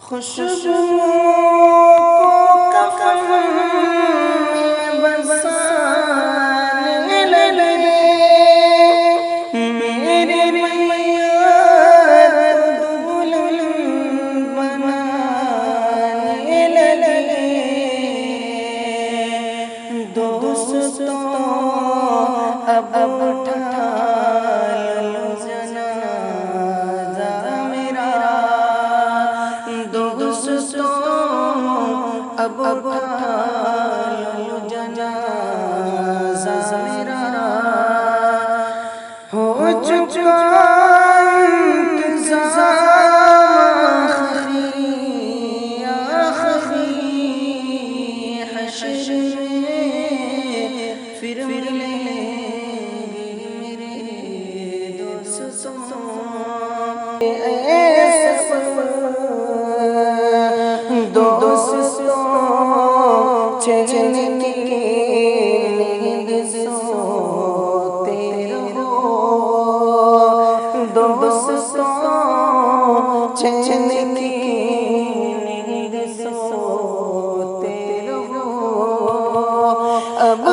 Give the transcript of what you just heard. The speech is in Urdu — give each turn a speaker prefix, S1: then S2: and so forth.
S1: خوشبو کو کفن میں بسانے لگے میرے میاں دلہن بنانے لگے دوستوں اب اٹھا لو جنازہ میرا دوستوں اب اٹھا لو جنازہ میرا ہو چکا انتظام آخری حشر میں پھر ملیں گے میرے دوستوں دوستوں چین کی نیند سوتے رہو دوستوں چین کی نیند سوتے رہو اب